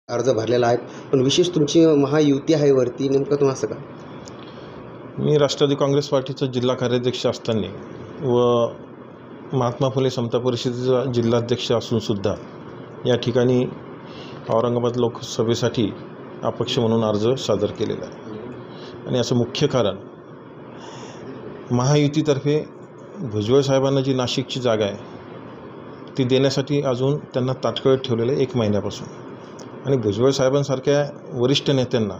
अर्ज भरलेला आहे, पण विशेष तुमची महायुती आहे वरती, नेमकं तुम्ही असं का? मी राष्ट्रवादी काँग्रेस पार्टीचा जिल्हा कार्याध्यक्ष असताना व महात्मा फुले समता परिषदेचा जिल्हाध्यक्ष असूनसुद्धा या ठिकाणी औरंगाबाद लोकसभेसाठी अपक्ष म्हणून अर्ज सादर केलेला आहे. आणि असं मुख्य कारण महायुतीतर्फे भुजबळ साहेबांना जी नाशिकची जागा आहे ती देण्यासाठी अजून त्यांना ताटकळत ठेवलेलं आहे 1 महिन्यापासून. आणि भुजबळ साहेबांसारख्या वरिष्ठ नेत्यांना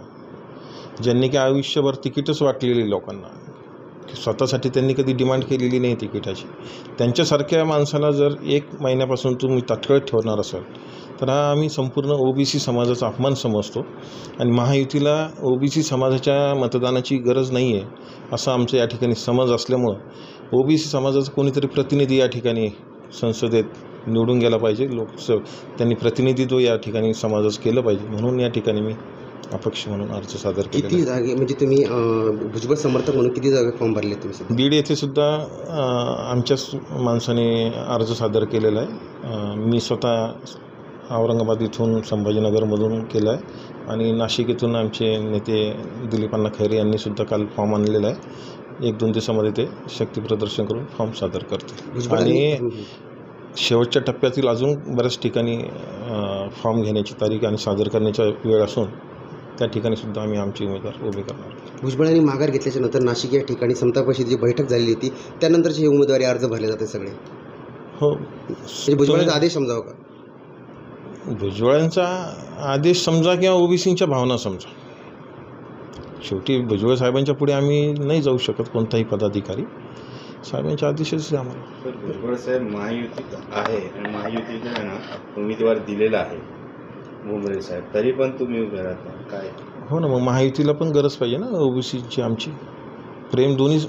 ज्यांनी की आयुष्यभर तिकीटच वाटलेली लोकांना, स्वतःसाठी त्यांनी कधी डिमांड केलेली नाही तिकिटाची, त्यांच्यासारख्या माणसाला जर 1 महिन्यापासून तुम्ही ताटकळत ठेवणार असाल तर हा आम्ही संपूर्ण ओबीसी समाजाचा अपमान समजतो. आणि महायुतीला ओबीसी समाजाच्या मतदानाची गरज नाही आहे असं आमचं या ठिकाणी समज असल्यामुळं ओबीसी समाजाचा कोणीतरी प्रतिनिधी या ठिकाणी संसदेत निवडून गेला पाहिजे, त्यांनी प्रतिनिधित्व या ठिकाणी समाजाचं केलं पाहिजे, म्हणून या ठिकाणी मी अपक्ष म्हणून अर्ज सादर केला. किती जागे म्हणजे तुम्ही भुजबळ समर्थक म्हणून किती जागा फॉर्म भरले तुम्ही? बीड येथे सुद्धा आमच्याच माणसाने अर्ज सादर केलेला आहे. मी स्वतः औरंगाबाद इथून संभाजीनगरमधून केला आहे आणि नाशिक इथून आमचे नेते दिलीप अण्णा खैरे यांनी सुद्धा काल फॉर्म आणलेला आहे. 1-2 दिवसामध्ये ते शक्ती प्रदर्शन करून फॉर्म सादर करते. आणि शेवटच्या टप्प्यातील अजून बऱ्याच ठिकाणी फॉर्म घेण्याची तारीख आणि सादर करण्याचा वेळ असून त्या ठिकाणी सुद्धा आम्ही आमचे उमेदवार उभे करणार. भुजबळांनी माघार घेतल्याच्या नंतर नाशिक या ठिकाणी समता परिषदेची बैठक झालेली होती, त्यानंतरचे हे उमेदवारी अर्ज भरले जाते सगळे. हो, भुजबळांचा आदेश समजावं का? भुजबळांचा आदेश समजा किंवा ओबीसींच्या भावना समजा, शेवटी भुजबळ साहेबांच्या पुढे आम्ही नाही जाऊ शकत कोणताही पदाधिकारी, साहेबांचे आदेशच आम्हाला. भुजबळ साहेब महायुतीत आहे आणि महायुतीचा आहे ना उमेदवार दिलेला आहे भुमरे साहेब, तरी पण तुम्ही उभे राहता काय? हो ना, मग महायुतीला पण गरज पाहिजे ना ओबीसीची. आमची प्रेम दोन्ही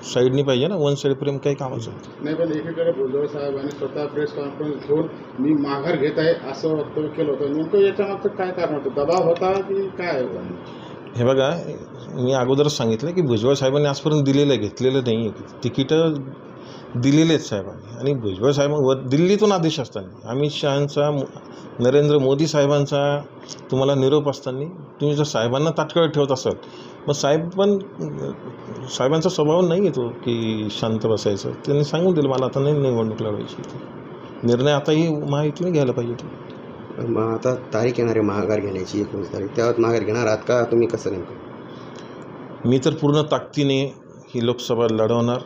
साईडनी पाहिजे ना, वन साईड प्रेम काही कामाचं नाही. पण एकीकडे भुजबळ साहेबांनी स्वतः प्रेस कॉन्फरन्स घेऊन मी माघार घेत आहे असं वक्तव्य केलं होतं. नेमकं याच्यामागचं काय कारण होतं? दबाव होता की काय होतं? हे बघा, मी अगोदरच सांगितलं की भुजबळ साहेबांनी आजपर्यंत दिलेलं आहे, घेतलेलं नाही. तिकीटं दिलेले आहेत साहेबांनी. आणि भुजबळ साहेबांवर दिल्लीतून आदेश असताना, अमित शहांचा, नरेंद्र मोदी साहेबांचा तुम्हाला निरोप असताना तुम्ही जर साहेबांना ताटकळत ठेवत असाल, मग साहेबांचा स्वभाव नाही येतो की शांत बसायचं. त्यांनी सांगून दिलं मला आता नाही निवडणूक लढवायची, निर्णय आताही महायुतीने घ्यायला पाहिजे. मग आता तारीख येणार आहे माघार घेण्याची 19 तारीख, तेव्हा माघार घेणार आहात का तुम्ही? कसं नेमकं? मी तर पूर्ण ताकदीने ही लोकसभा लढवणार,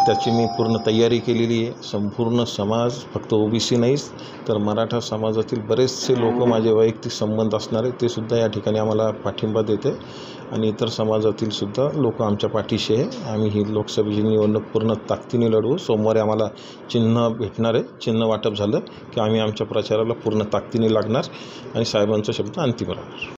त्याची मी पूर्ण तयारी केलेली आहे. संपूर्ण समाज, फक्त ओबीसी नाहीच तर मराठा समाजातील बरेचसे लोक माझे वैयक्तिक संबंध असणारे ते सुद्धा या ठिकाणी आम्हाला पाठिंबा देते आणि इतर समाजातील सुद्धा लोक आमच्या पाठीशी आहे. आम्ही ही लोकसभेची निवडणूक पूर्ण ताकदीने लढवू. सोमवारी आम्हाला चिन्ह भेटणार आहे. चिन्ह वाटप झालं की आम्ही आमच्या प्रचाराला पूर्ण ताकदीने लागणार आणि साहेबांचा शब्द अंतिम राहणार.